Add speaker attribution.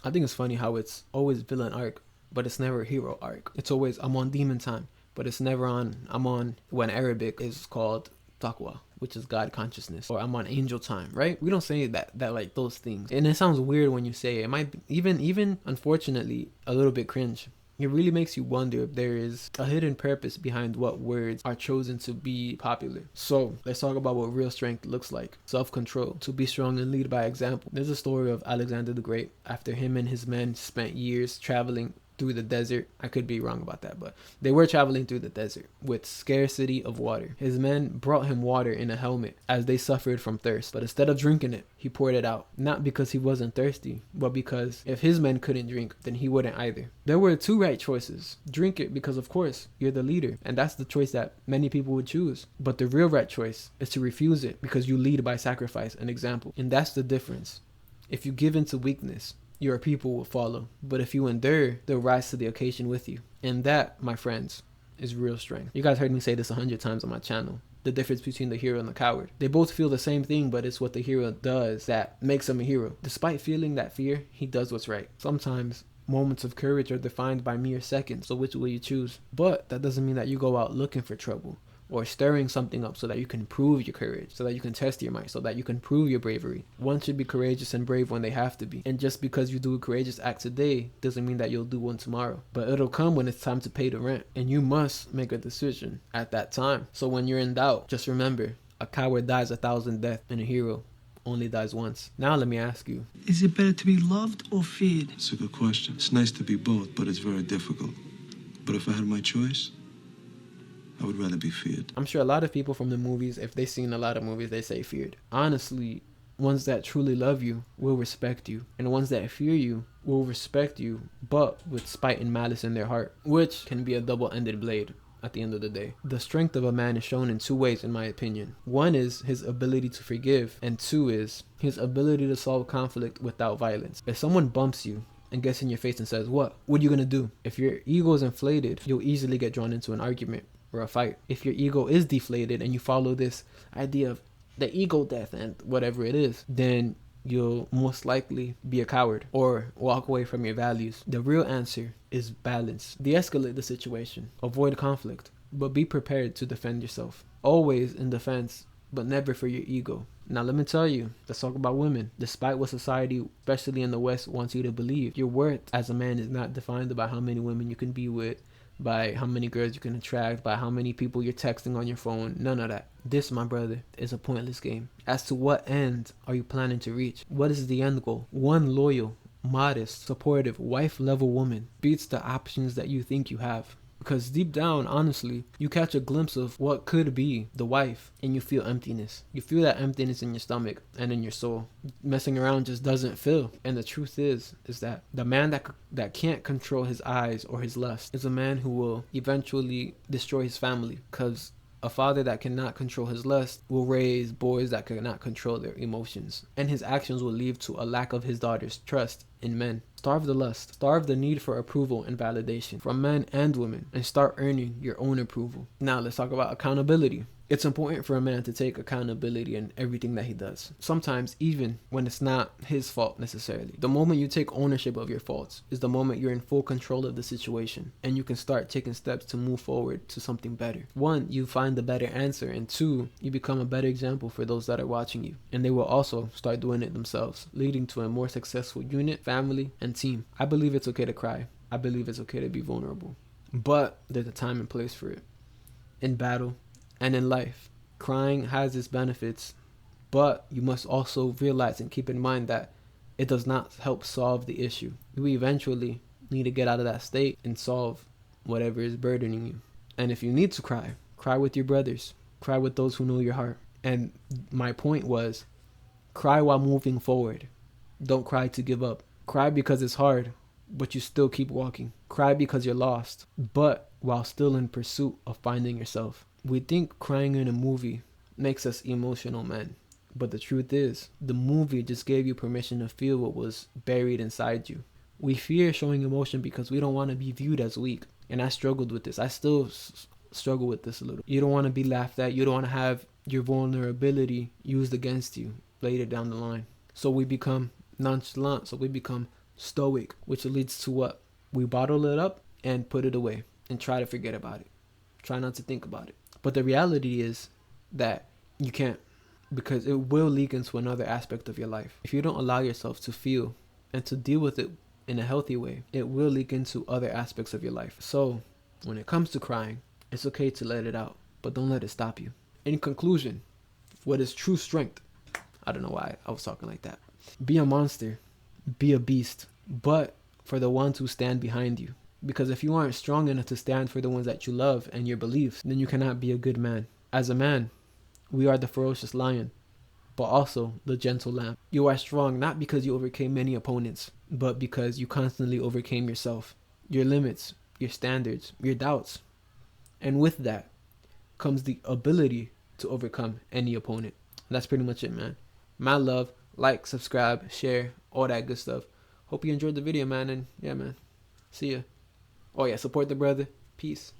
Speaker 1: I think it's funny how it's always villain arc, but it's never hero arc. It's always I'm on demon time, but it's never on I'm on when Arabic is called taqwa, which is God consciousness, or I'm on angel time, right? We don't say that like those things, and it sounds weird when you say it. It might be, even unfortunately a little bit cringe. It really makes you wonder if there is a hidden purpose behind what words are chosen to be popular. So let's talk about what real strength looks like. Self-control, to be strong and lead by example. There's a story of Alexander the Great. After him and his men spent years traveling through the desert. I could be wrong about that, but they were traveling through the desert with scarcity of water. His men brought him water in a helmet as they suffered from thirst, but instead of drinking it, he poured it out. Not because he wasn't thirsty, but because if his men couldn't drink, then he wouldn't either. There were two right choices. Drink it because of course you're the leader, and that's the choice that many people would choose. But the real right choice is to refuse it because you lead by sacrifice and example. And that's the difference. If you give in to weakness, your people will follow. But if you endure, they'll rise to the occasion with you. And that, my friends, is real strength. You guys heard me say this 100 times on my channel. The difference between the hero and the coward. They both feel the same thing, but it's what the hero does that makes him a hero. Despite feeling that fear, he does what's right. Sometimes moments of courage are defined by mere seconds, so which will you choose? But that doesn't mean that you go out looking for trouble or stirring something up so that you can prove your courage, so that you can test your might, so that you can prove your bravery. One should be courageous and brave when they have to be. And just because you do a courageous act today doesn't mean that you'll do one tomorrow. But it'll come when it's time to pay the rent. And you must make a decision at that time. So when you're in doubt, just remember, a coward dies 1,000 deaths and a hero only dies once. Now let me ask you.
Speaker 2: Is it better to be loved or feared?
Speaker 3: It's a good question. It's nice to be both, but it's very difficult. But if I had my choice, I would rather be feared.
Speaker 1: I'm sure a lot of people from the movies, if they've seen a lot of movies, they say feared. Honestly, ones that truly love you will respect you. And ones that fear you will respect you, but with spite and malice in their heart, which can be a double-ended blade at the end of the day. The strength of a man is shown in two ways, in my opinion. One is his ability to forgive, and two is his ability to solve conflict without violence. If someone bumps you and gets in your face and says, what are you gonna do? If your ego is inflated, you'll easily get drawn into an argument or a fight. If your ego is deflated and you follow this idea of the ego death and whatever it is, then you'll most likely be a coward or walk away from your values. The real answer is balance. De-escalate the situation, avoid conflict, but be prepared to defend yourself. Always in defense, but never for your ego. Now let me tell you, let's talk about women. Despite what society, especially in the West, wants you to believe, your worth as a man is not defined by how many women you can be with, by how many girls you can attract, by how many people you're texting on your phone. None of that. This, my brother, is a pointless game. As to what end are you planning to reach? What is the end goal? One loyal, modest, supportive, wife-level woman beats the options that you think you have. Because deep down, honestly, you catch a glimpse of what could be the wife and you feel emptiness. You feel that emptiness in your stomach and in your soul. Messing around just doesn't fill. And the truth is that the man that can't control his eyes or his lust is a man who will eventually destroy his family. Because a father that cannot control his lust will raise boys that cannot control their emotions. And his actions will lead to a lack of his daughter's trust in men. Starve the lust. Starve the need for approval and validation from men and women, and start earning your own approval. Now let's talk about accountability. It's important for a man to take accountability in everything that he does. Sometimes even when it's not his fault necessarily. The moment you take ownership of your faults is the moment you're in full control of the situation, and you can start taking steps to move forward to something better. One, you find the better answer, and two, you become a better example for those that are watching you, and they will also start doing it themselves, leading to a more successful unit, family, and team. I believe it's okay to cry. I believe it's okay to be vulnerable, but there's a time and place for it. In battle and in life, crying has its benefits, but you must also realize and keep in mind that it does not help solve the issue. You eventually need to get out of that state and solve whatever is burdening you. And if you need to cry, cry with your brothers, cry with those who know your heart. And my point was, cry while moving forward. Don't cry to give up. Cry because it's hard, but you still keep walking. Cry because you're lost, but while still in pursuit of finding yourself. We think crying in a movie makes us emotional men, but the truth is, the movie just gave you permission to feel what was buried inside you. We fear showing emotion because we don't want to be viewed as weak, and I struggled with this. I still struggle with this a little. You don't want to be laughed at. You don't want to have your vulnerability used against you later down the line. So we become nonchalant, so we become stoic, which leads to what? We bottle it up and put it away and try to forget about it. Try not to think about it. But the reality is that you can't, because it will leak into another aspect of your life. If you don't allow yourself to feel and to deal with it in a healthy way, it will leak into other aspects of your life. So when it comes to crying, it's okay to let it out, but don't let it stop you. In conclusion, what is true strength? I don't know why I was talking like that. Be a monster, be a beast, but for the ones who stand behind you. Because if you aren't strong enough to stand for the ones that you love and your beliefs, then you cannot be a good man. As a man, we are the ferocious lion, but also the gentle lamb. You are strong not because you overcame many opponents, but because you constantly overcame yourself, your limits, your standards, your doubts. And with that comes the ability to overcome any opponent. That's pretty much it, man. My love, like, subscribe, share, all that good stuff. Hope you enjoyed the video, man. And yeah, man. See ya. Oh yeah, support the brother. Peace.